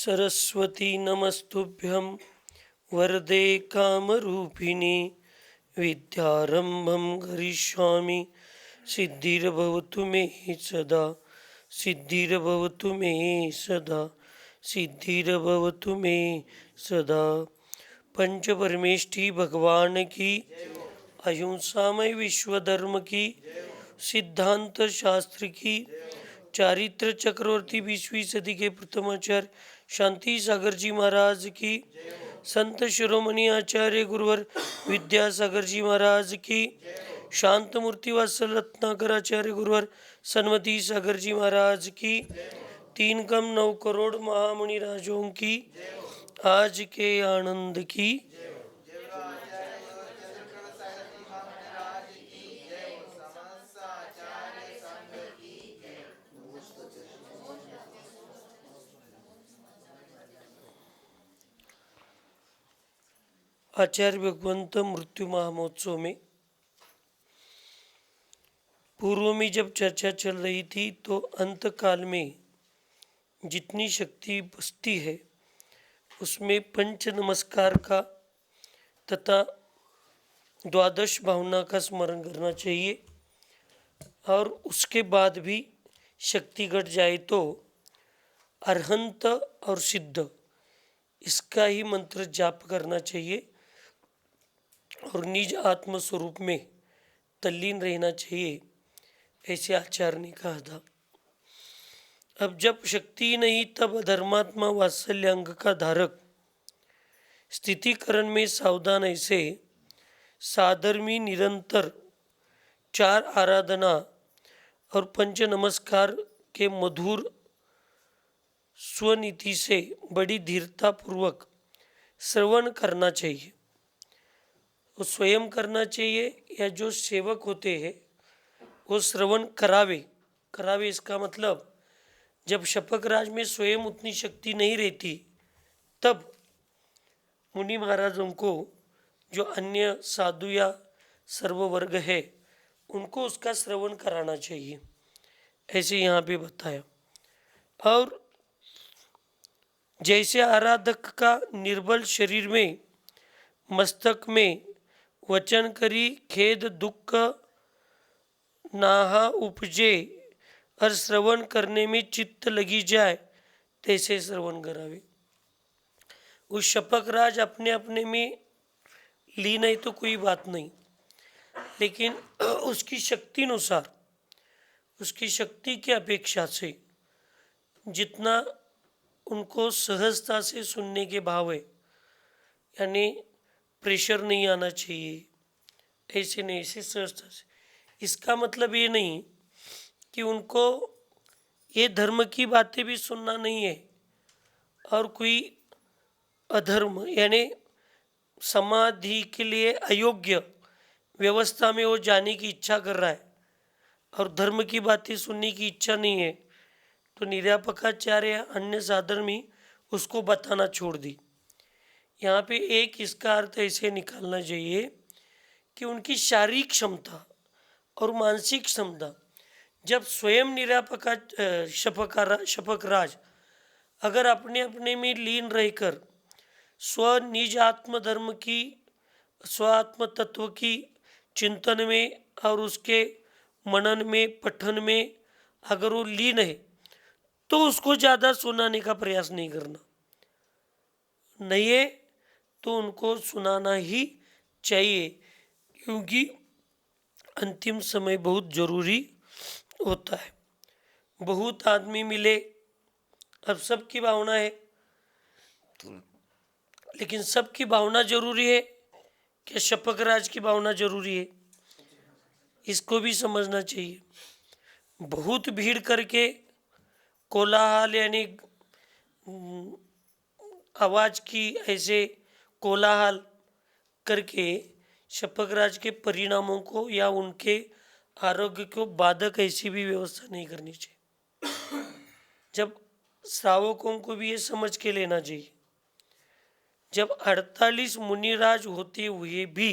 सरस्वती नमस्तुभ्यं वरदे कामरूपिणी विद्यारम्भं करिष्यामि सिद्धिर्भवतु मे सदा सिद्धिर्भवतु मे सदा सिद्धिर्भवतु मे सदा। पंच परमेष्ठी भगवान की, अहिंसामय विश्व धर्म की, सिद्धांत शास्त्र की, चारित्र चक्रवर्ती 20वीं सदी के प्रथमाचार्य शांति सागर जी महाराज की, संत शिरोमणि आचार्य गुरुवर विद्यासागर जी महाराज की, शांत मूर्ति वात्सल रत्नाकर आचार्य गुरुवर सन्मति सागर जी महाराज की, 3 कम 9 करोड़ महामुनि राजों की, आज के आनंद की। आचार्य भगवंत मृत्यु महामहोत्सव में पूर्व में जब चर्चा चल रही थी तो अंत काल में जितनी शक्ति बचती है उसमें पंच नमस्कार का तथा द्वादश भावना का स्मरण करना चाहिए, और उसके बाद भी शक्ति घट जाए तो अरहंत और सिद्ध इसका ही मंत्र जाप करना चाहिए और निज आत्म स्वरूप में तल्लीन रहना चाहिए, ऐसे आचार्य ने कहा था। अब जब शक्ति नहीं तब धर्मात्मा वात्सल्य अंग का धारक स्थितिकरण में सावधान ऐसे साधर्मी निरंतर 4 आराधना और पंच नमस्कार के मधुर स्वनीति से बड़ी धीरता पूर्वक श्रवण करना चाहिए। वो स्वयं करना चाहिए या जो सेवक होते हैं वो श्रवण करावे। इसका मतलब जब शपक राज में स्वयं उतनी शक्ति नहीं रहती तब मुनि महाराजों को, जो अन्य साधु या सर्ववर्ग है, उनको उसका श्रवण कराना चाहिए, ऐसे यहाँ पे बताया। और जैसे आराधक का निर्बल शरीर में मस्तक में वचन करी खेद दुख नाहा उपजे और श्रवण करने में चित्त लगी जाए, तैसे श्रवण करावे। उस शपक राज अपने अपने में ली नहीं तो कोई बात नहीं, लेकिन उसकी शक्ति अनुसार, उसकी शक्ति की अपेक्षा से जितना उनको सहजता से सुनने के भाव है, यानी प्रेशर नहीं आना चाहिए, ऐसे नहीं, ऐसे सहजता से। इसका मतलब ये नहीं कि उनको ये धर्म की बातें भी सुनना नहीं है और कोई अधर्म यानी समाधि के लिए अयोग्य व्यवस्था में वो जाने की इच्छा कर रहा है और धर्म की बातें सुनने की इच्छा नहीं है, तो निर्यापकाचार्य अन्य साधर्मी उसको बताना छोड़ दी। यहाँ पे एक इसका अर्थ ऐसे निकालना चाहिए कि उनकी शारीरिक क्षमता और मानसिक क्षमता, जब स्वयं निर्यापका शपक राज अगर अपने अपने में लीन रहकर स्व निज आत्म धर्म की, स्वात्म तत्व की चिंतन में और उसके मनन में पठन में अगर वो लीन है तो उसको ज़्यादा सुनाने का प्रयास नहीं करना, नहीं है तो उनको सुनाना ही चाहिए, क्योंकि अंतिम समय बहुत ज़रूरी होता है। बहुत आदमी मिले, अब सबकी भावना है, लेकिन सबकी भावना जरूरी है क्या शपक राज की भावना जरूरी है, इसको भी समझना चाहिए। बहुत भीड़ करके कोलाहल यानी आवाज़ की ऐसे कोलाहल करके शपक राज के परिणामों को या उनके आरोग्य को बाधक ऐसी भी व्यवस्था नहीं करनी चाहिए। जब श्रावकों को भी ये समझ के लेना चाहिए, जब 48 मुनिराज होते हुए भी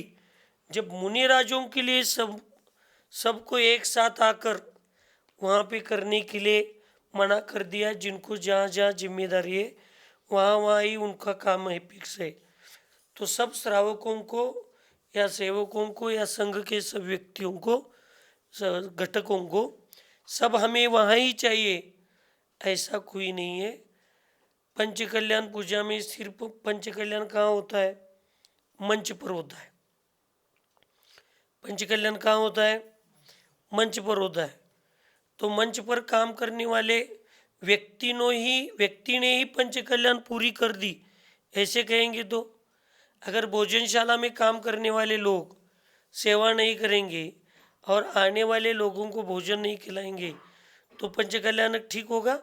जब मुनिराजों के लिए सबको एक साथ आकर वहाँ पे करने के लिए मना कर दिया, जिनको जहाँ जहाँ जिम्मेदारी है वहाँ ही उनका काम है, फिक्स है। तो सब श्रावकों को या सेवकों को या संघ के सब व्यक्तियों को, घटकों को, सब हमें वहाँ ही चाहिए, ऐसा कोई नहीं है। पंचकल्याण पूजा में सिर्फ पंचकल्याण कहाँ होता है? मंच पर होता है। पंचकल्याण कहाँ होता है? मंच पर होता है। तो मंच पर काम करने वाले व्यक्ति ने ही पंचकल्याण पूरी कर दी, ऐसे कहेंगे तो? अगर भोजनशाला में काम करने वाले लोग सेवा नहीं करेंगे और आने वाले लोगों को भोजन नहीं खिलाएंगे तो पंचकल्याण ठीक होगा?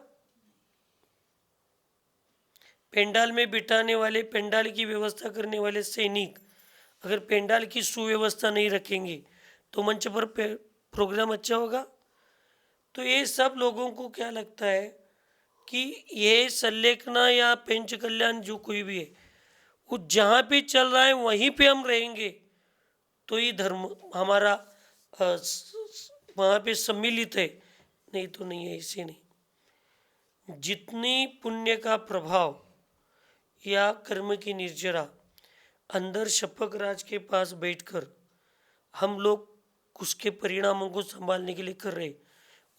पेंडाल में बिठाने वाले, पेंडाल की व्यवस्था करने वाले सैनिक अगर पेंडाल की सुव्यवस्था नहीं रखेंगे तो मंच पर प्रोग्राम अच्छा होगा? तो ये सब लोगों को क्या लगता है कि ये संलेखना या पंचकल्याण जो कोई भी है वो जहाँ पे चल रहा है वहीं पे हम रहेंगे तो ये धर्म हमारा वहाँ पे सम्मिलित है, नहीं तो नहीं है, ऐसे नहीं। जितनी पुण्य का प्रभाव या कर्म की निर्जरा अंदर शपक राज के पास बैठकर हम लोग उसके परिणामों को संभालने के लिए कर रहे,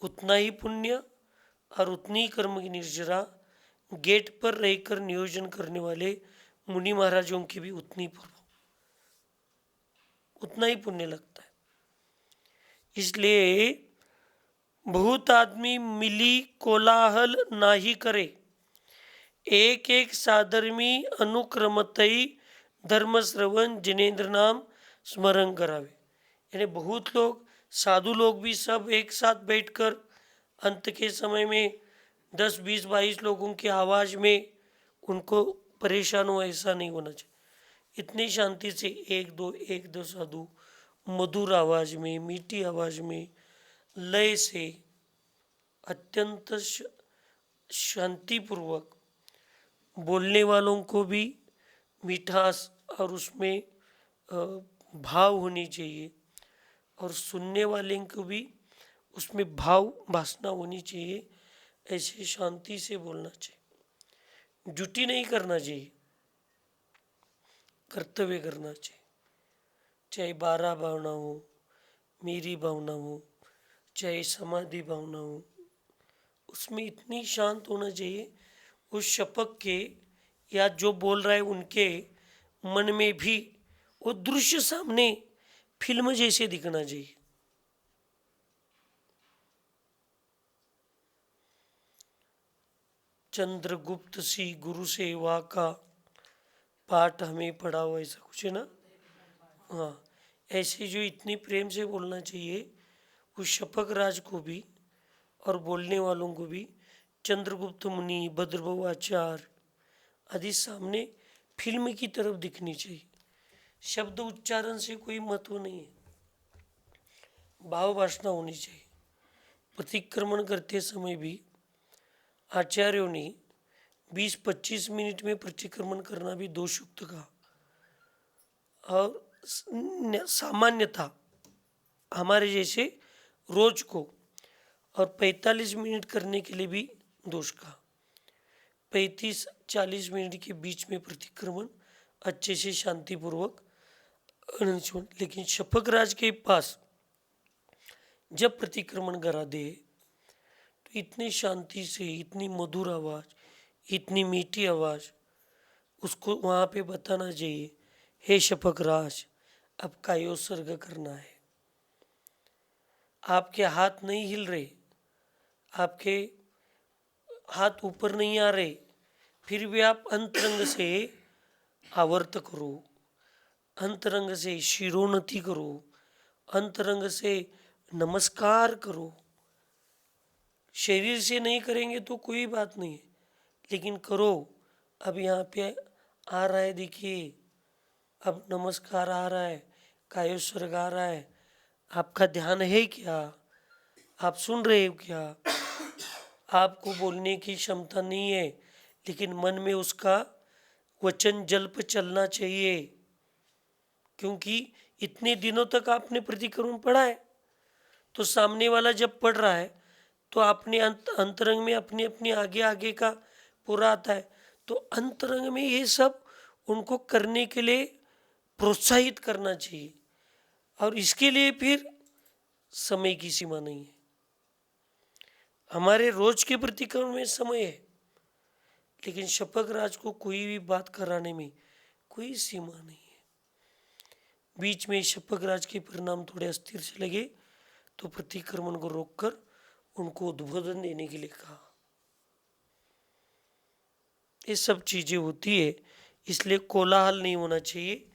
उतना ही पुण्य और उतनी ही कर्म की निर्जरा गेट पर रहकर नियोजन करने वाले मुनि महाराजों की भी उतना ही पुण्य लगता है। इसलिए बहुत आदमी मिली कोलाहल नाही करे, एक एक साधर्मी अनुक्रमतई धर्म श्रवण जिनेन्द्र नाम स्मरण करावे। यानी बहुत लोग, साधु लोग भी सब एक साथ बैठकर अंत के समय में 10, 20, 22 लोगों की आवाज़ में उनको परेशान हो, ऐसा नहीं होना चाहिए। इतनी शांति से एक दो साधु मधुर आवाज़ में, मीठी आवाज़ में, लय से, अत्यंत शांतिपूर्वक बोलने वालों को भी मिठास और उसमें भाव होनी चाहिए और सुनने वाले को भी उसमें भाव भासना होनी चाहिए। ऐसे शांति से बोलना चाहिए, ड्यूटी नहीं करना चाहिए, कर्तव्य करना चाहिए। चाहे 12 भावना हो, मेरी भावना हो, चाहे समाधि भावना हो, उसमें इतनी शांत होना चाहिए उस शपथ के या जो बोल रहा है उनके मन में भी वो दृश्य सामने फिल्म जैसे दिखना चाहिए। चंद्रगुप्त सी गुरु सेवा का पाठ हमें पढ़ा हुआ, ऐसा कुछ है ना? हाँ, ऐसे जो इतनी प्रेम से बोलना चाहिए उस शपक राज को भी और बोलने वालों को भी चंद्रगुप्त मुनि, भद्रभव आचार्य आदि सामने फिल्म की तरफ दिखनी चाहिए। शब्द उच्चारण से कोई महत्व नहीं है, भाव वासना होनी चाहिए। प्रतिक्रमण करते समय भी आचार्यों ने 20-25 मिनट में प्रतिक्रमण करना भी दोषयुक्त कहा और सामान्यता हमारे जैसे रोज को, और 45 मिनट करने के लिए भी दोष कहा। 35-40 मिनट के बीच में प्रतिक्रमण अच्छे से शांतिपूर्वक। लेकिन शपक राज के पास जब प्रतिक्रमण करा दे तो इतनी शांति से, इतनी मधुर आवाज़, इतनी मीठी आवाज़, उसको वहाँ पे बताना चाहिए, हे शपक राज अब कायोत्सर्ग करना है। आपके हाथ नहीं हिल रहे, आपके हाथ ऊपर नहीं आ रहे, फिर भी आप अंतरंग से आवर्त करो, अंतरंग से शिरोन्नति करो, अंतरंग से नमस्कार करो। शरीर से नहीं करेंगे तो कोई बात नहीं है, लेकिन करो। अब यहाँ पे आ रहा है, देखिए अब नमस्कार आ रहा है, कायोत्सर्ग आ रहा है, आपका ध्यान है क्या? आप सुन रहे हो क्या? आपको बोलने की क्षमता नहीं है लेकिन मन में उसका वचन जल्प चलना चाहिए, क्योंकि इतने दिनों तक आपने प्रतिक्रमण पढ़ा है। तो सामने वाला जब पढ़ रहा है तो आपने अंतरंग में अपनी अपनी आगे आगे का पूरा आता है, तो अंतरंग में ये सब उनको करने के लिए प्रोत्साहित करना चाहिए, और इसके लिए फिर समय की सीमा नहीं है। हमारे रोज के प्रतिक्रमण में समय है, लेकिन शपथ राज को कोई भी बात कराने में कोई सीमा नहीं है। बीच में शपथ राज के परिणाम थोड़े अस्थिर से लगे तो प्रतिक्रमण को रोककर उनको उद्बोधन देने के लिए कहा। ये सब चीजें होती है, इसलिए कोलाहल नहीं होना चाहिए।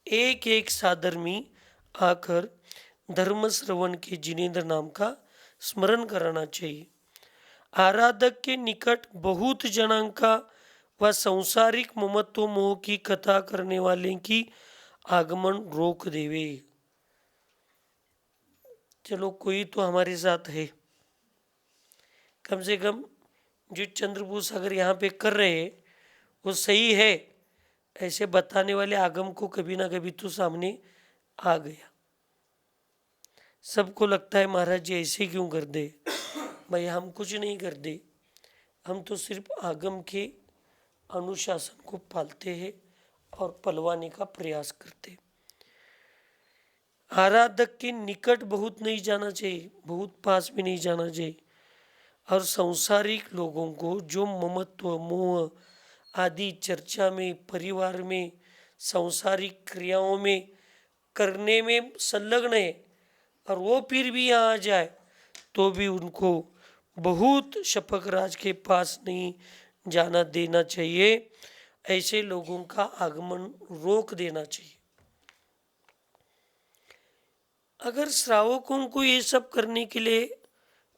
एक एक साधर्मी आकर धर्म श्रवण के जिनेन्द्र नाम का स्मरण कराना चाहिए। आराधक के निकट बहुत जनांका व संसारिक ममत्व मोह की कथा करने वाले की आगमन रोक देवे। चलो कोई तो हमारे साथ है, कम से कम जो चंद्रबोस अगर यहाँ पे कर रहे हैं वो सही है, ऐसे बताने वाले आगम को कभी ना कभी तो सामने आ गया। सबको लगता है महाराज जी ऐसे क्यों कर दे, भाई हम कुछ नहीं कर दे, हम तो सिर्फ आगम के अनुशासन को पालते हैं और पलवाने का प्रयास करते। आराधक के निकट बहुत नहीं जाना चाहिए, बहुत पास भी नहीं जाना चाहिए, और सांसारिक लोगों को जो ममत्व मोह आदि चर्चा में, परिवार में, सांसारिक क्रियाओं में करने में संलग्न है, और वो फिर भी यहाँ आ जाए तो भी उनको बहुत शपथ राज के पास नहीं जाना देना चाहिए। ऐसे लोगों का आगमन रोक देना चाहिए। अगर श्रावकों को ये सब करने के लिए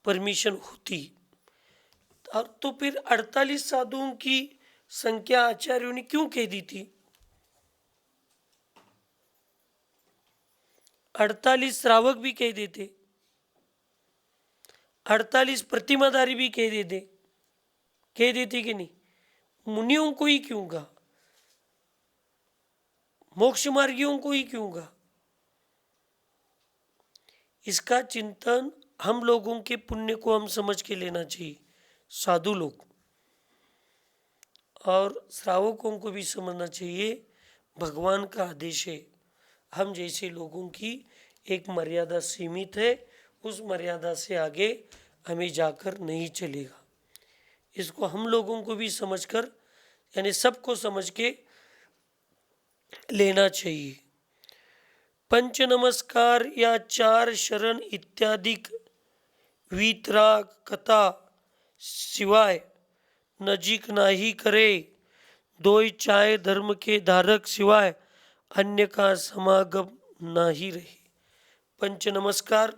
परमिशन होती और तो फिर 48 साधुओं की संख्या आचार्यों ने क्यों कह दी थी? 48 श्रावक भी कह देते, 48 प्रतिमाधारी भी कह देते कि नहीं? मुनियों को ही क्यों कहा? मोक्ष मार्गियों को ही क्यों कहा? इसका चिंतन हम लोगों के पुण्य को हम समझ के लेना चाहिए, साधु लोग, और श्रावकों को भी समझना चाहिए भगवान का आदेश है। हम जैसे लोगों की एक मर्यादा सीमित है, उस मर्यादा से आगे हमें जाकर नहीं चलेगा। इसको हम लोगों को भी समझकर, यानी सबको समझ के लेना चाहिए। पंच नमस्कार या 4 शरण इत्यादि वीतराग कथा सिवाय नजीक नाही करे, दोई चाय धर्म के धारक सिवाय अन्य का समागम नाही रहे। पंच नमस्कार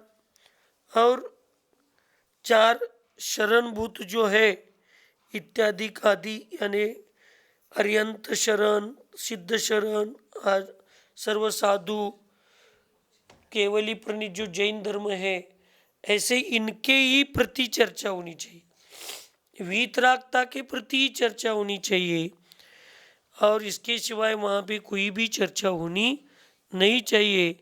और 4 शरणभूत जो है इत्यादि आदि, यानी अर्यंत शरण, सिद्ध शरण, सर्व साधु, केवली प्रणीत जो जैन धर्म है, ऐसे इनके ही प्रति चर्चा होनी चाहिए, वीतरागता के प्रति चर्चा होनी चाहिए, और इसके सिवाय वहाँ पे कोई भी चर्चा होनी नहीं चाहिए।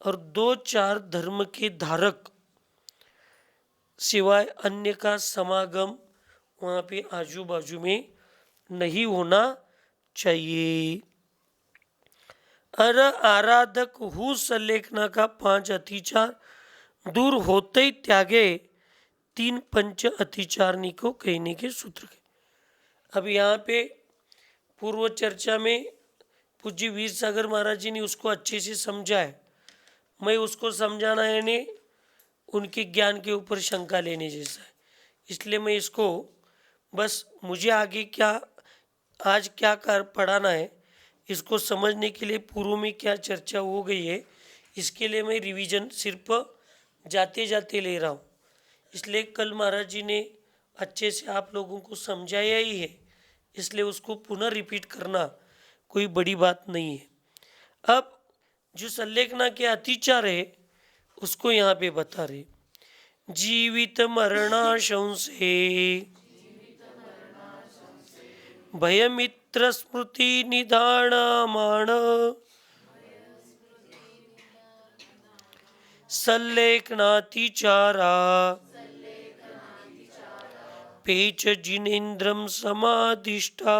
और 2-4 धर्म के धारक सिवाय अन्य का समागम वहाँ पे आजू बाजू में नहीं होना चाहिए। आराधक हु संलेखना का 5 अतिचार दूर होते ही त्यागे 3 पंच अतिचारणी को कहने के सूत्र के। अब यहाँ पे पूर्व चर्चा में पूज्य वीर सागर महाराज जी ने उसको अच्छे से समझा है। मैं उसको समझाना यानी उनके ज्ञान के ऊपर शंका लेने जैसा है, इसलिए मैं इसको बस मुझे आगे क्या आज क्या कर पढ़ाना है इसको समझने के लिए पूर्व में क्या चर्चा हो गई है, इसके लिए मैं रिवीजन सिर्फ जाते जाते ले रहा हूँ। इसलिए कल महाराज जी ने अच्छे से आप लोगों को समझाया ही है, इसलिए उसको पुनः रिपीट करना कोई बड़ी बात नहीं है। अब जो संलेखना के अतिचार है उसको यहाँ पे बता रहे। जीवित मरणाशंसे भयमित्र स्मृति निधानमाण संलेखनातिचारा पे च जिनेन्द्रं समाधिष्ठा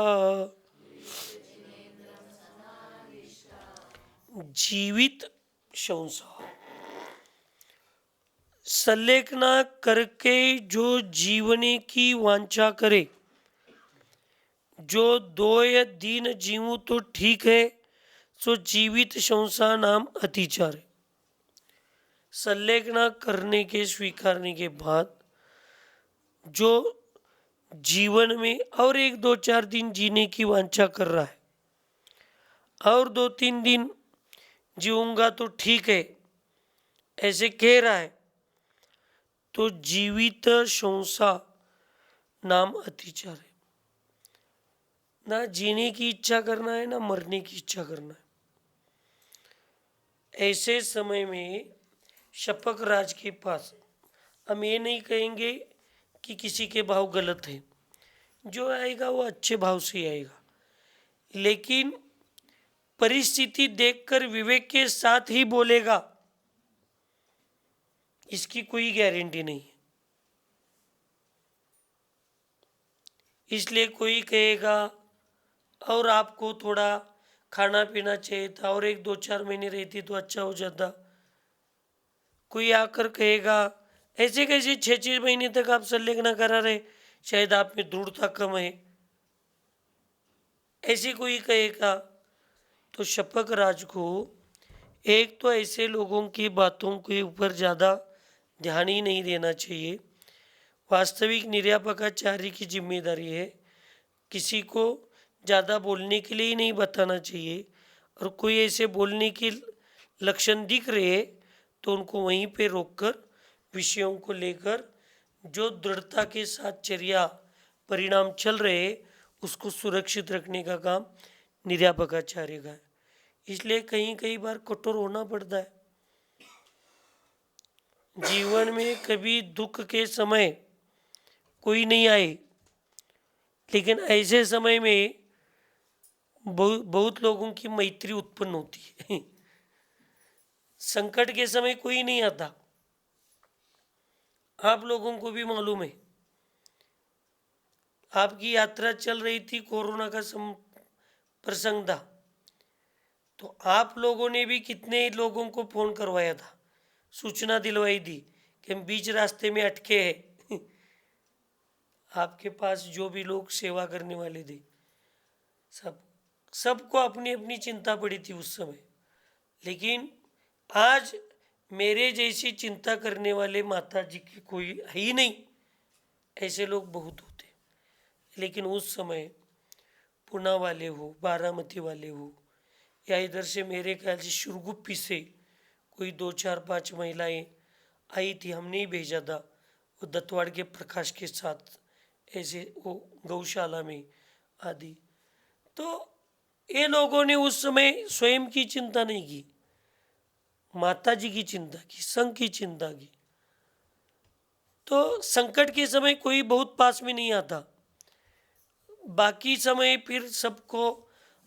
जीवित संसार। संलेखना करके जो जीवने की वांछा करे, जो 2 दिन जीवूं तो ठीक है, सो जीवित संसार नाम अतिचार है। संलेखना करने के स्वीकारने के बाद जो जीवन में और 1-2-4 दिन जीने की वांछा कर रहा है, और 2-3 दिन जीऊंगा तो ठीक है, ऐसे कह रहा है, तो जीवित संसार नाम अतिचार है। ना जीने की इच्छा करना है, ना मरने की इच्छा करना है। ऐसे समय में शपक राज के पास हम ये नहीं कहेंगे कि किसी के भाव गलत है, जो आएगा वो अच्छे भाव से ही आएगा, लेकिन परिस्थिति देखकर विवेक के साथ ही बोलेगा, इसकी कोई गारंटी नहीं है। इसलिए कोई कहेगा और आपको थोड़ा खाना पीना चाहिए था और 1-2-4 महीने रहती तो अच्छा हो जाता। कोई आकर कहेगा ऐसे कैसे 6-6 महीने तक आप संलेखना करा रहे, शायद आप में दृढ़ता कम है, ऐसे कोई कहेगा। तो शपक राज को एक तो ऐसे लोगों की बातों के ऊपर ज़्यादा ध्यान ही नहीं देना चाहिए। वास्तविक निर्यापकाचार्य की जिम्मेदारी है किसी को ज़्यादा बोलने के लिए ही नहीं बताना चाहिए, और कोई ऐसे बोलने के लक्षण दिख रहे तो उनको वहीं पे रोककर विषयों को लेकर जो दृढ़ता के साथ चर्या परिणाम चल रहे उसको सुरक्षित रखने का काम निर्यापकाचार्य का है। इसलिए कई बार कठोर होना पड़ता है। जीवन में कभी दुख के समय कोई नहीं आए, लेकिन ऐसे समय में बहुत लोगों की मैत्री उत्पन्न होती है। संकट के समय कोई नहीं आता, आप लोगों को भी मालूम है। आपकी यात्रा चल रही थी, कोरोना का प्रसंग था, तो आप लोगों ने भी कितने लोगों को फोन करवाया था, सूचना दिलवाई थी कि हम बीच रास्ते में अटके हैं। आपके पास जो भी लोग सेवा करने वाले थे, सबको अपनी अपनी चिंता पड़ी थी उस समय। लेकिन आज मेरे जैसी चिंता करने वाले माता जी की कोई है ही नहीं, ऐसे लोग बहुत होते। लेकिन उस समय पुणे वाले हो, बारामती वाले हो, या इधर से मेरे ख्याल से शुरगुप्पी से कोई 2-4-5 महिलाएं आई थी, हमने ही भेजा था, वो दत्तवाड़ के प्रकाश के साथ, ऐसे वो गौशाला में आदि। तो ये लोगों ने उस समय स्वयं की चिंता नहीं की, माता जी की चिंता की, संघ की चिंता की। तो संकट के समय कोई बहुत पास में नहीं आता, बाकी समय फिर सबको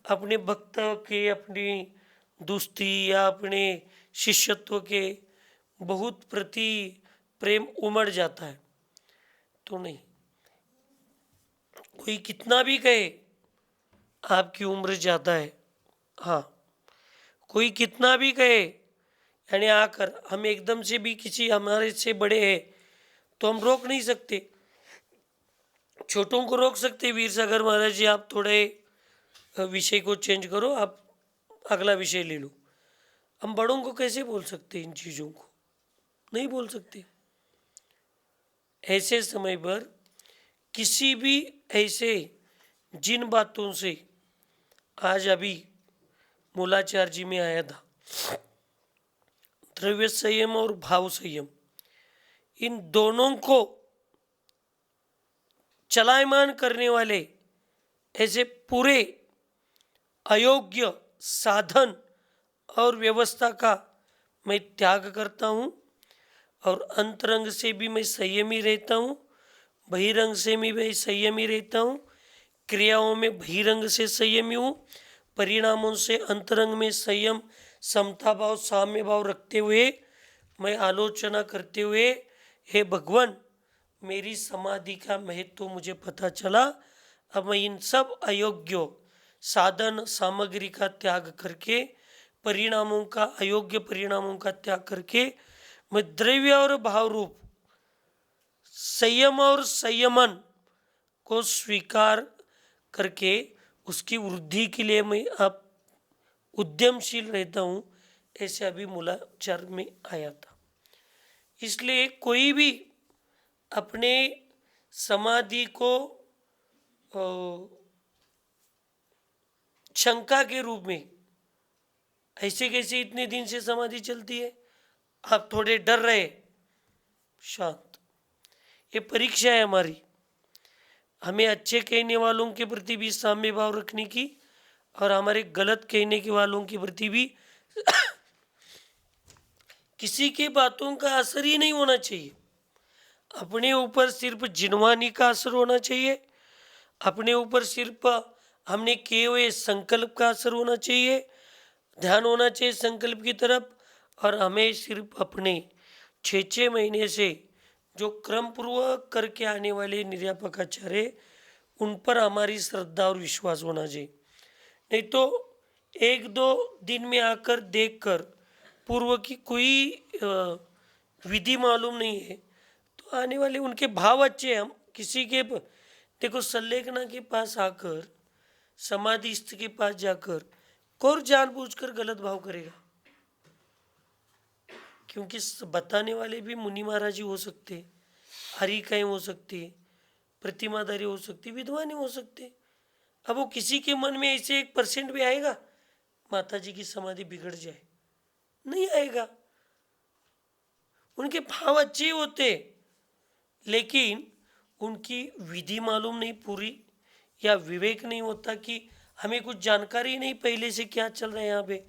अपने भक्त के, अपनी दोस्ती या अपने शिष्यत्व के बहुत प्रति प्रेम उमड़ जाता है। तो नहीं, कोई कितना भी कहे आपकी उम्र ज़्यादा है, हाँ, कोई कितना भी कहे, यानी आकर हम एकदम से भी किसी हमारे से बड़े हैं तो हम रोक नहीं सकते। छोटों को रोक सकते, वीर सागर महाराज जी आप थोड़े विषय को चेंज करो, आप अगला विषय ले लो। हम बड़ों को कैसे बोल सकते, इन चीज़ों को नहीं बोल सकते। ऐसे समय पर किसी भी ऐसे जिन बातों से आज अभी मूलाचार जी में आया था, द्रव्य संयम और भाव संयम, इन दोनों को चलायमान करने वाले ऐसे पूरे अयोग्य साधन और व्यवस्था का मैं त्याग करता हूँ, और अंतरंग से भी मैं संयमी रहता हूँ, बहिरंग से भी मैं संयमी रहता हूँ, क्रियाओं में बहिरंग से संयमी हूँ, परिणामों से अंतरंग में संयम, समता भाव, साम्य भाव रखते हुए मैं आलोचना करते हुए, हे भगवान मेरी समाधि का महत्व तो मुझे पता चला। अब मैं इन सब अयोग्य साधन सामग्री का त्याग करके, परिणामों का, अयोग्य परिणामों का त्याग करके, मैं द्रव्य और भाव रूप संयम और संयमन को स्वीकार करके उसकी वृद्धि के लिए मैं अब उद्यमशील रहता हूँ, ऐसे अभी मूलाचार में आया था। इसलिए कोई भी अपने समाधि को शंका के रूप में, ऐसे कैसे इतने दिन से समाधि चलती है, आप थोड़े डर रहे, शांत, ये परीक्षा है हमारी। हमें अच्छे कहने वालों के प्रति भी साम्य भाव रखने की, और हमारे गलत कहने के वालों के प्रति भी किसी की बातों का असर ही नहीं होना चाहिए। अपने ऊपर सिर्फ जिनवानी का असर होना चाहिए, अपने ऊपर सिर्फ हमने किए हुए संकल्प का असर होना चाहिए, ध्यान होना चाहिए संकल्प की तरफ। और हमें सिर्फ अपने 6 महीने से जो क्रम पूर्वक करके आने वाले निर्यापकाचार्य, उन पर हमारी श्रद्धा और विश्वास होना चाहिए। नहीं तो 1-2 दिन में आकर देखकर पूर्व की कोई विधि मालूम नहीं है, तो आने वाले उनके भाव अच्छे हैं, हम किसी के देखो सल्लेखना के पास आकर, समाधिस्थ के पास जाकर कौन जानबूझकर गलत भाव करेगा? क्योंकि बताने वाले भी मुनि महाराज ही हो सकते, हरिकाएँ हो सकती है, प्रतिमाधारी हो सकती, विद्वान हो सकते। अब वो किसी के मन में ऐसे 1% भी आएगा माता जी की समाधि बिगड़ जाए? नहीं आएगा। उनके भाव अच्छे होते, लेकिन उनकी विधि मालूम नहीं पूरी, या विवेक नहीं होता कि हमें कुछ जानकारी नहीं पहले से क्या चल रहा है यहाँ पे,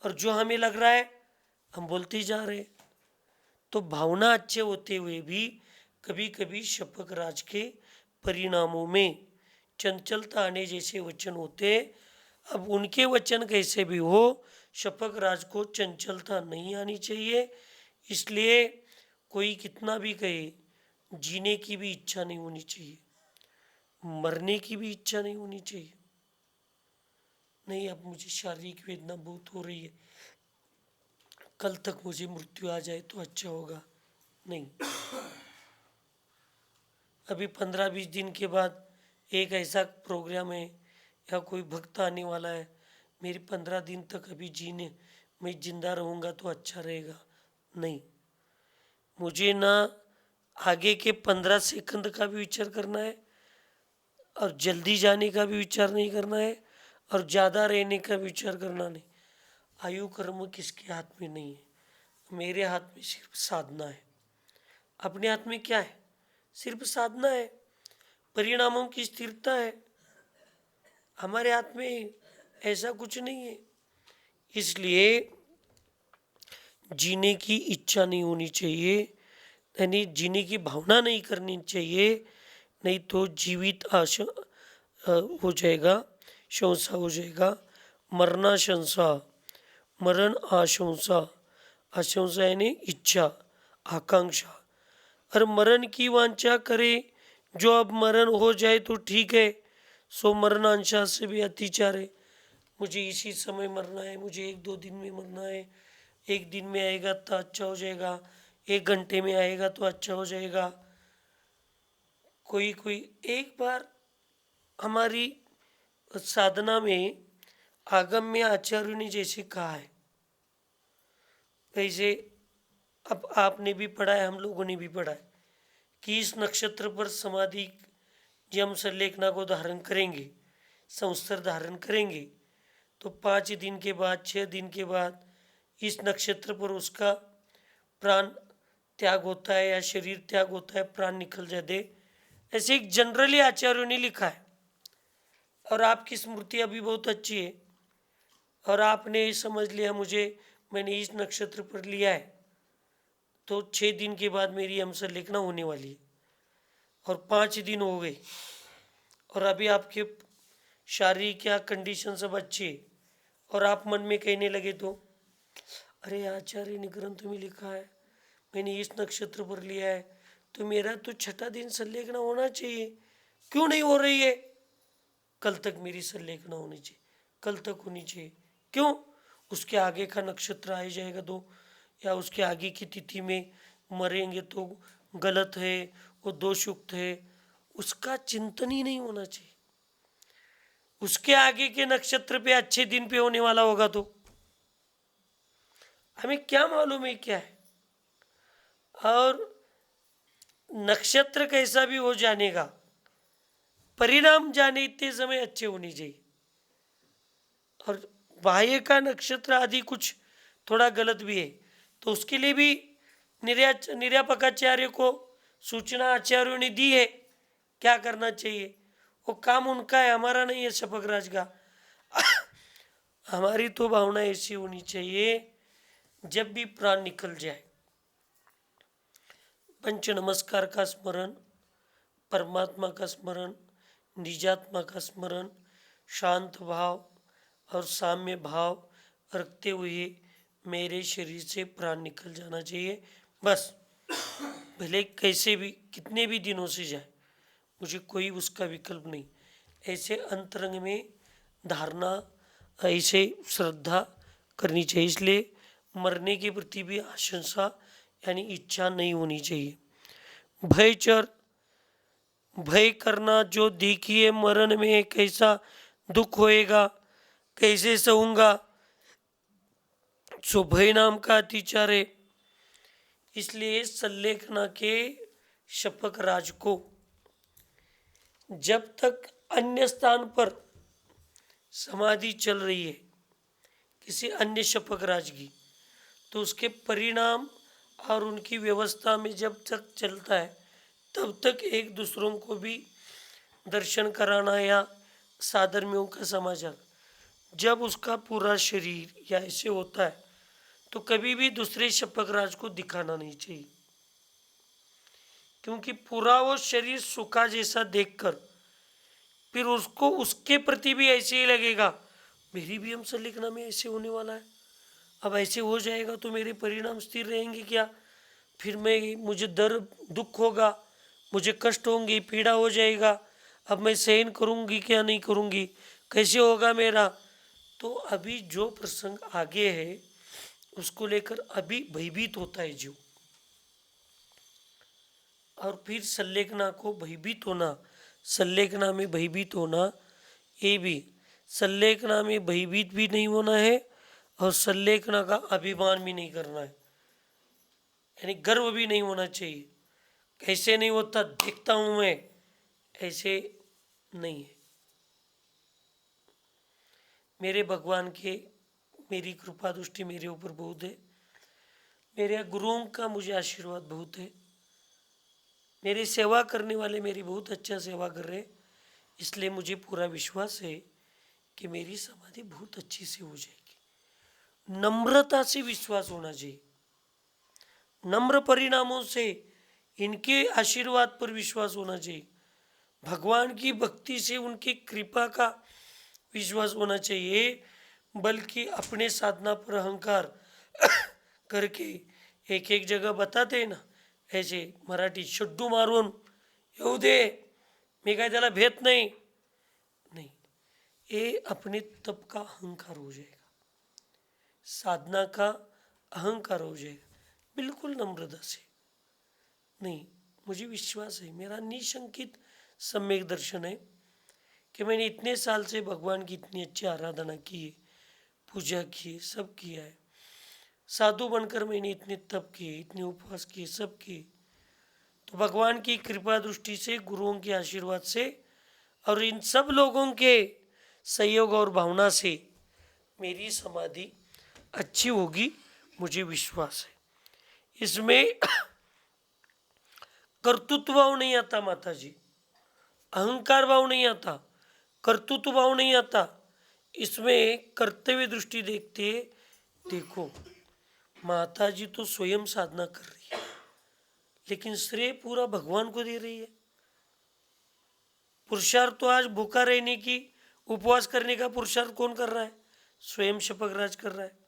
और जो हमें लग रहा है हम बोलते ही जा रहे। तो भावना अच्छे होते हुए भी कभी कभी शपक राज के परिणामों में चंचलता आने जैसे वचन होते। अब उनके वचन कैसे भी हो, शपक राज को चंचलता नहीं आनी चाहिए। इसलिए कोई कितना भी कहे, जीने की भी इच्छा नहीं होनी चाहिए, मरने की भी इच्छा नहीं होनी चाहिए। नहीं, अब मुझे शारीरिक वेदना बहुत हो रही है, कल तक मुझे मृत्यु आ जाए तो अच्छा होगा। नहीं, अभी 15-20 दिन के बाद एक ऐसा प्रोग्राम है या कोई भक्त आने वाला है, मेरे 15 दिन तक अभी जीने, मैं जिंदा रहूँगा तो अच्छा रहेगा। नहीं, मुझे ना आगे के 15 सेकंड का भी विचार करना है, और जल्दी जाने का भी विचार नहीं करना है, और ज़्यादा रहने का विचार करना नहीं। आयु कर्म किसके हाथ में नहीं है, मेरे हाथ में सिर्फ साधना है। अपने हाथ में क्या है? सिर्फ साधना है, परिणामों की स्थिरता है, हमारे हाथ में ऐसा कुछ नहीं है। इसलिए जीने की इच्छा नहीं होनी चाहिए, यानी जीने की भावना नहीं करनी चाहिए, नहीं तो जीवित आशा हो जाएगा, शंसा हो जाएगा। मरना शंसा, मरण आशंसा, आशंसा यानी इच्छा, आकांक्षा। और मरण की वांछा करे जो अब मरण हो जाए तो ठीक है, सो मरणांशा से भी अतिचार है। मुझे इसी समय मरना है, मुझे 1-2 दिन में मरना है, 1 दिन में आएगा तो अच्छा हो जाएगा, 1 घंटे में आएगा तो अच्छा हो जाएगा। कोई कोई एक बार हमारी साधना में आगम्य आचार्य ने जैसे कहा है, वैसे अब आपने भी पढ़ा है, हम लोगों ने भी पढ़ा है कि इस नक्षत्र पर समाधि जब हम सल्लेखना को धारण करेंगे, संस्तर धारण करेंगे, तो 5 दिन के बाद, 6 दिन के बाद इस नक्षत्र पर उसका प्राण त्याग होता है या शरीर त्याग होता है, प्राण निकल जाते, ऐसे एक जनरली आचार्यों ने लिखा है। और आपकी स्मृति अभी बहुत अच्छी है, और आपने समझ लिया मुझे, मैंने इस नक्षत्र पर लिया है, तो 6 दिन के बाद मेरी हमसे लिखना होने वाली है, और 5 दिन हो गए, और अभी आपके शारीरिक या कंडीशन सब अच्छी है, और आप मन में कहने लगे तो अरे आचार्य ने ग्रंथ में लिखा है, मैंने इस नक्षत्र पर लिया है, तो मेरा तो छठा दिन संलेखना होना चाहिए, क्यों नहीं हो रही है? कल तक मेरी संलेखना होनी चाहिए, कल तक होनी चाहिए। क्यों? उसके आगे का नक्षत्र आ जाएगा दो, या उसके आगे की तिथि में मरेंगे तो गलत है, वो दोषयुक्त है, उसका चिंतन ही नहीं होना चाहिए। उसके आगे के नक्षत्र पे अच्छे दिन पे होने वाला होगा तो हमें क्या मालूम है क्या है। और नक्षत्र कैसा भी हो जाने का, परिणाम जाने इतने समय अच्छे होने चाहिए। और बाह्य का नक्षत्र आदि कुछ थोड़ा गलत भी है तो उसके लिए भी निर्यापकाचार्य को सूचना आचार्यों ने दी है क्या करना चाहिए। वो काम उनका है, हमारा नहीं है शपकराज का। हमारी तो भावना ऐसी होनी चाहिए, जब भी प्राण निकल जाए पंच नमस्कार का स्मरण, परमात्मा का स्मरण, निजात्मा का स्मरण, शांत भाव और साम्य भाव रखते हुए मेरे शरीर से प्राण निकल जाना चाहिए। बस भले कैसे भी कितने भी दिनों से जाए, मुझे कोई उसका विकल्प नहीं। ऐसे अंतरंग में धारणा, ऐसे श्रद्धा करनी चाहिए। इसलिए मरने के प्रति भी आशंसा यानी इच्छा नहीं होनी चाहिए। भयचर, भय करना जो देखिए मरण में कैसा दुख होएगा, कैसे सहूंगा, सो भय नाम का अतिचार है। इसलिए संलेखना के शपक राज को जब तक अन्य स्थान पर समाधि चल रही है किसी अन्य शपक राज की, तो उसके परिणाम और उनकी व्यवस्था में जब तक चलता है तब तक एक दूसरों को भी दर्शन कराना या साधर्मियों का समाचार। जब उसका पूरा शरीर या ऐसे होता है तो कभी भी दूसरे शपक राज को दिखाना नहीं चाहिए, क्योंकि पूरा वो शरीर सूखा जैसा देखकर फिर उसको उसके प्रति भी ऐसे ही लगेगा, मेरी भी हम संलेखना में ऐसे होने वाला है। अब ऐसे हो जाएगा तो मेरे परिणाम स्थिर रहेंगे क्या? फिर मुझे दर्द दुख होगा, मुझे कष्ट होंगी, पीड़ा हो जाएगा। अब मैं सहन करूंगी क्या नहीं करूंगी, कैसे होगा मेरा? तो अभी जो प्रसंग आगे है उसको लेकर अभी भयभीत होता है जीव। और फिर संलेखना को भयभीत होना, संलेखना में भयभीत होना, ये भी संलेखना में भयभीत भी नहीं होना है और संलेखना का अभिमान भी नहीं करना है, यानी गर्व भी नहीं होना चाहिए। कैसे नहीं होता देखता हूं मैं, ऐसे नहीं है। मेरे भगवान के मेरी कृपा दृष्टि मेरे ऊपर बहुत है, मेरे गुरुओं का मुझे आशीर्वाद बहुत है, मेरी सेवा करने वाले मेरी बहुत अच्छा सेवा कर रहे, इसलिए मुझे पूरा विश्वास है कि मेरी समाधि बहुत अच्छी से हो जाएगी। नम्रता से विश्वास होना चाहिए, नम्र परिणामों से इनके आशीर्वाद पर विश्वास होना चाहिए, भगवान की भक्ति से उनकी कृपा का विश्वास होना चाहिए। बल्कि अपने साधना पर अहंकार करके एक एक जगह बताते हैं ना, ऐसे मराठी शड्डू मारून येऊ दे, मी काय त्याला भेट नहीं, नहीं, ये अपने तप का अहंकार हो जाएगा, साधना का अहंकार हो जाएगा। बिल्कुल नम्रता से नहीं, मुझे विश्वास है, मेरा निशंकित सम्यक दर्शन है कि मैंने इतने साल से भगवान की इतनी अच्छी आराधना की है, पूजा की है, सब किया है, साधु बनकर मैंने इतने तप किए, इतने उपवास किए, सब किए। तो भगवान की कृपा दृष्टि से, गुरुओं के आशीर्वाद से और इन सब लोगों के सहयोग और भावना से मेरी समाधि अच्छी होगी, मुझे विश्वास है। इसमें कर्तृत्व भाव नहीं आता माता जी, अहंकार भाव नहीं आता, कर्तृत्व भाव नहीं आता, इसमें कर्तव्य दृष्टि देखते। देखो माता जी तो स्वयं साधना कर रही है, लेकिन श्रेय पूरा भगवान को दे रही है। पुरुषार्थ तो आज भूखा रहने की, उपवास करने का पुरुषार्थ कौन कर रहा है? स्वयं शपकराज कर रहा है।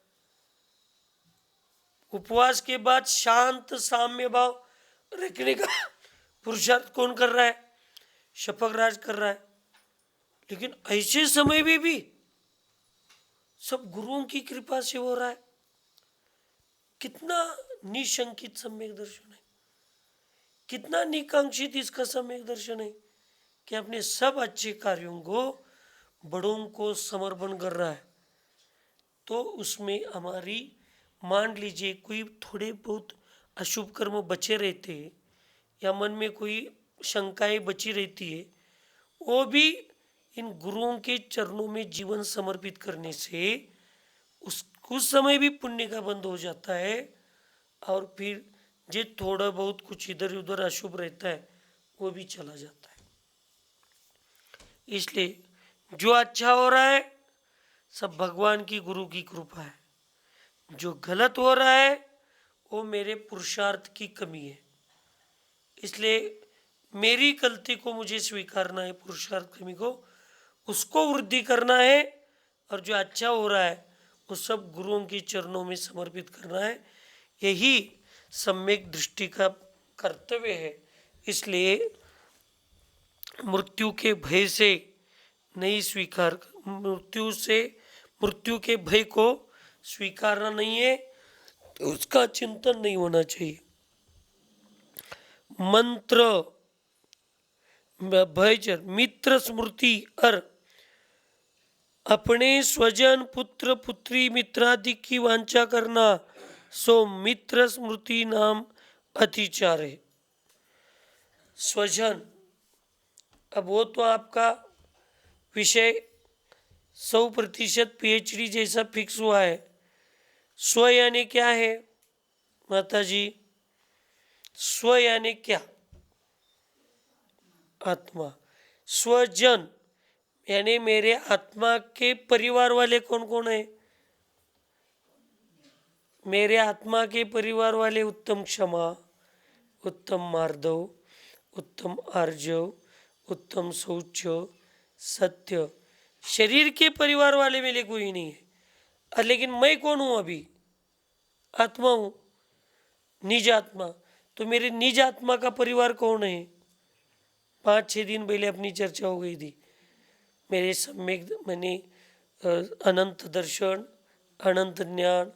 उपवास के बाद शांत साम्य भाव रखने का पुरुषार्थ कौन कर रहा है? शपक राज कर रहा है। लेकिन ऐसे समय में भी सब गुरुओं की कृपा से हो रहा है। कितना निशंकित सम्यक दर्शन है, कितना निकांक्षित इसका सम्यक दर्शन है कि अपने सब अच्छे कार्यों को बड़ों को समर्पण कर रहा है। तो उसमें हमारी, मान लीजिए कोई थोड़े बहुत अशुभ कर्म बचे रहते हैं या मन में कोई शंकाएं बची रहती है, वो भी इन गुरुओं के चरणों में जीवन समर्पित करने से उस समय भी पुण्य का बंध हो जाता है। और फिर जो थोड़ा बहुत कुछ इधर उधर अशुभ रहता है वो भी चला जाता है। इसलिए जो अच्छा हो रहा है सब भगवान की, गुरु की कृपा है। जो गलत हो रहा है वो मेरे पुरुषार्थ की कमी है। इसलिए मेरी गलती को मुझे स्वीकारना है, पुरुषार्थ कमी को, उसको वृद्धि करना है। और जो अच्छा हो रहा है वो सब गुरुओं के चरणों में समर्पित करना है। यही सम्यक दृष्टि का कर्तव्य है। इसलिए मृत्यु के भय से नहीं स्वीकार, मृत्यु के भय को स्वीकारना नहीं है, तो उसका चिंतन नहीं होना चाहिए। मंत्र भयचर मित्र स्मृति और अपने स्वजन पुत्र पुत्री मित्रादि की वांछा करना सो मित्र स्मृति नाम अतिचार है। स्वजन, अब वो तो आपका विषय 100% PhD जैसा फिक्स हुआ है। स्व यानी क्या है माता जी? स्व यानी क्या? आत्मा। स्वजन यानी मेरे आत्मा के परिवार वाले कौन कौन है? मेरे आत्मा के परिवार वाले उत्तम क्षमा, उत्तम मार्दव, उत्तम आर्जव, उत्तम शौच, सत्य। शरीर के परिवार वाले मेरे कोई नहीं है। लेकिन मैं कौन हूँ? अभी आत्मा हूँ, निज आत्मा। तो मेरे निज आत्मा का परिवार कौन है? 5-6 दिन पहले अपनी चर्चा हो गई थी। मेरे सम्यक मैंने अनंत दर्शन, अनंत ज्ञान,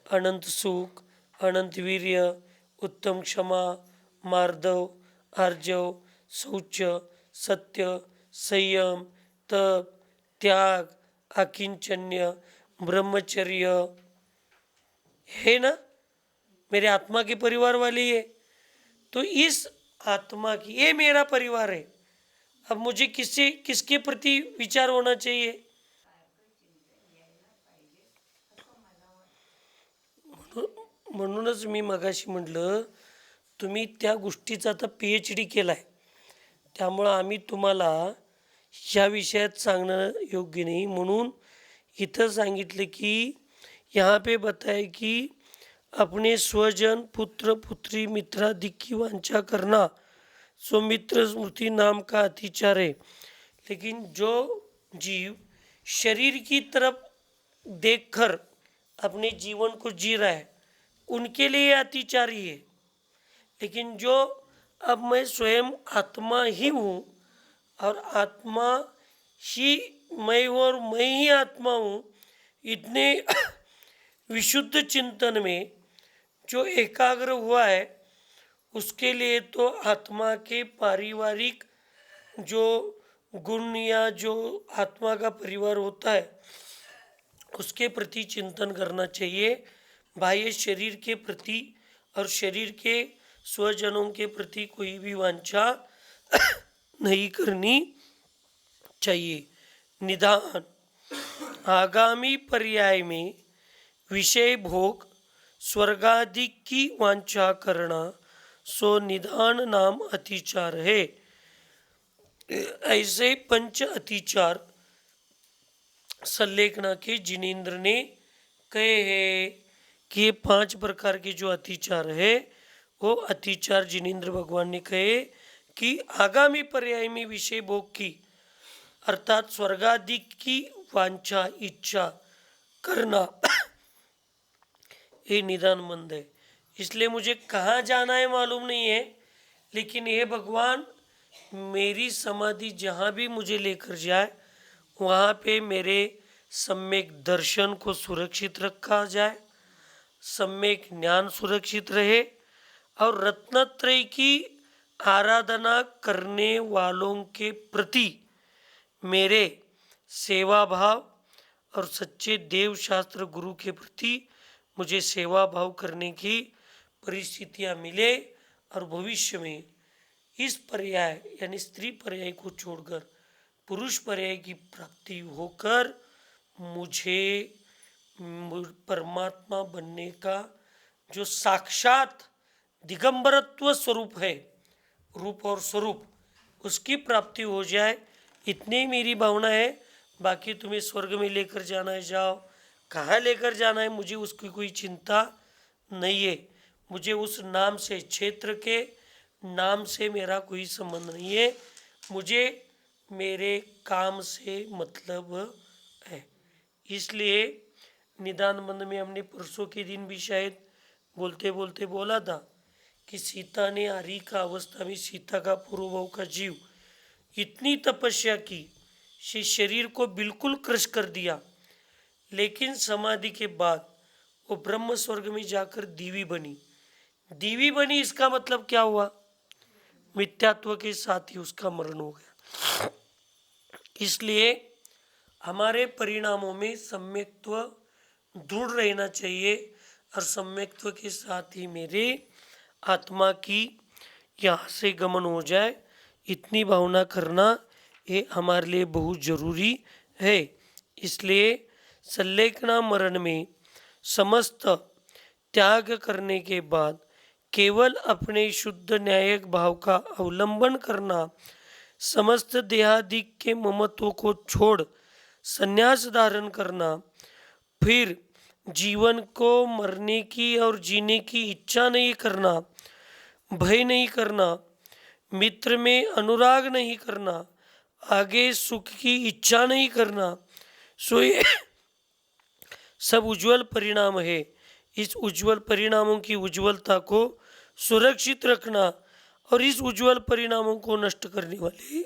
अनंत सुख, अनंत वीर्य, उत्तम क्षमा, मार्दव, आर्जव, शौच, सत्य, संयम, तप, त्याग, अकिंचन्य, ब्रह्मचर्य है ना, मेरे आत्मा के परिवार वाली है। तो इस आत्मा की, ये मेरा परिवार है। अब मुझे किसके प्रति विचार होना चाहिए? म्हणूनच मी मगाशी म्हटलं तुम्ही त्या गोष्टीचा आता PhD केलाय, त्यामुळं आम्ही तुम्हाला ह्या विषयात सांगणं योग्य नाही। म्हणून इथं सांगितलं की यहाँ पे बताए कि अपने स्वजन पुत्र पुत्री मित्रादि की वांछा करना सो मित्र स्मृति नाम का अतिचार है। लेकिन जो जीव शरीर की तरफ देखकर अपने जीवन को जी रहा है उनके लिए अतिचारी है। लेकिन जो अब मैं स्वयं आत्मा ही हूँ और आत्मा ही मैं हूँ और मैं ही आत्मा हूँ, इतने विशुद्ध चिंतन में जो एकाग्र हुआ है उसके लिए तो आत्मा के पारिवारिक जो गुण या जो आत्मा का परिवार होता है उसके प्रति चिंतन करना चाहिए। बाह्य शरीर के प्रति और शरीर के स्वजनों के प्रति कोई भी वांछा नहीं करनी चाहिए। निदान आगामी पर्याय में विषय भोग स्वर्गादि की वांछा करना सो निदान नाम अतिचार है। ऐसे पंच अतिचार सल्लेखना के जिनेन्द्र ने कहे हैं कि ये 5 प्रकार के जो अतिचार है वो अतिचार जिनेन्द्र भगवान ने कहे कि आगामी पर्याय में विषय भोग की अर्थात स्वर्गादि की वांछा इच्छा करना ये निदान मंद है। इसलिए मुझे कहाँ जाना है मालूम नहीं है, लेकिन हे भगवान, मेरी समाधि जहाँ भी मुझे लेकर जाए वहाँ पे मेरे सम्यक दर्शन को सुरक्षित रखा जाए, सम्यक ज्ञान सुरक्षित रहे और रत्नत्रय की आराधना करने वालों के प्रति मेरे सेवा भाव और सच्चे देव शास्त्र गुरु के प्रति मुझे सेवा भाव करने की परिस्थितियाँ मिले और भविष्य में इस पर्याय यानी स्त्री पर्याय को छोड़कर पुरुष पर्याय की प्राप्ति होकर मुझे परमात्मा बनने का जो साक्षात दिगंबरत्व स्वरूप है, रूप और स्वरूप, उसकी प्राप्ति हो जाए, इतनी ही मेरी भावना है। बाकी तुम्हें स्वर्ग में लेकर जाना है जाओ, कहाँ लेकर जाना है मुझे उसकी कोई चिंता नहीं है। मुझे उस नाम से, क्षेत्र के नाम से मेरा कोई संबंध नहीं है, मुझे मेरे काम से मतलब है। इसलिए निदान बंद में हमने परसों के दिन भी शायद बोलते बोलते बोला था कि सीता ने आरी का अवस्था में, सीता का पूर्वभाव का जीव इतनी तपस्या की, से शरीर को बिल्कुल क्रश कर दिया, लेकिन समाधि के बाद वो ब्रह्म स्वर्ग में जाकर दीवी बनी। दीवी बनी इसका मतलब क्या हुआ? मिथ्यात्व के साथ ही उसका मरण हो गया। इसलिए हमारे परिणामों में सम्यक्त्व दृढ़ रहना चाहिए और सम्यक्त्व के साथ ही मेरे आत्मा की यहाँ से गमन हो जाए, इतनी भावना करना ये हमारे लिए बहुत जरूरी है। इसलिए संलेखना मरण में समस्त त्याग करने के बाद केवल अपने शुद्ध न्यायिक भाव का अवलंबन करना, समस्त देहादिक के ममत्व को छोड़ संन्यास धारण करना, फिर जीवन को मरने की और जीने की इच्छा नहीं करना, भय नहीं करना, मित्र में अनुराग नहीं करना, आगे सुख की इच्छा नहीं करना, सो ये सब उज्जवल परिणाम है। इस उज्जवल परिणामों की उज्जवलता को सुरक्षित रखना और इस उज्जवल परिणामों को नष्ट करने वाले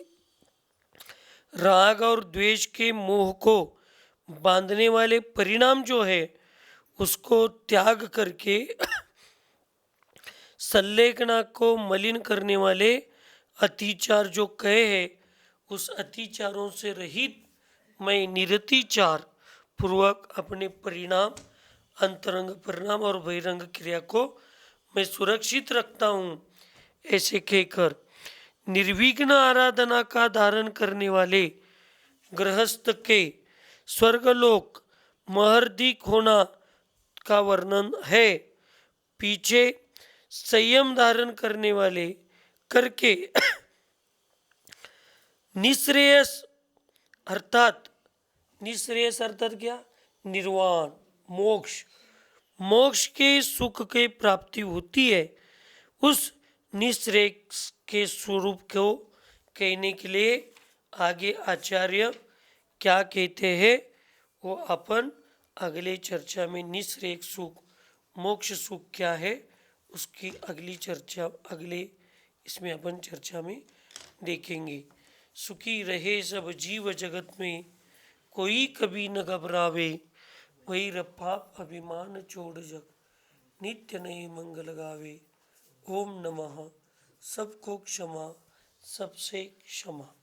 राग और द्वेष के मोह को बांधने वाले परिणाम जो है उसको त्याग करके संलेखना को मलिन करने वाले अतिचार जो कहे हैं, उस अतिचारों से रहित मैं निरतिचार पूर्वक अपने परिणाम, अंतरंग परिणाम और बहिरंग क्रिया को मैं सुरक्षित रखता हूँ, ऐसे कहकर निर्विघ्न आराधना का धारण करने वाले गृहस्थ के स्वर्गलोक महर्दिक होना का वर्णन है। पीछे संयम धारण करने वाले करके निश्रेयस अर्थात क्या? निर्वाण, मोक्ष, मोक्ष के सुख के प्राप्ति होती है। उस निश्रेय के स्वरूप को कहने के लिए आगे आचार्य क्या कहते हैं वो अपन अगले चर्चा में, निश्रेय सुख, मोक्ष सुख क्या है उसकी अगली चर्चा, अगले इसमें अपन चर्चा में देखेंगे। सुखी रहे सब जीव जगत में, कोई कभी न घबरावे, वही पाप अभिमान छोड़ जग, नित्य नए मंगल गावे। ओम नमः। सबको क्षमा, सबसे क्षमा।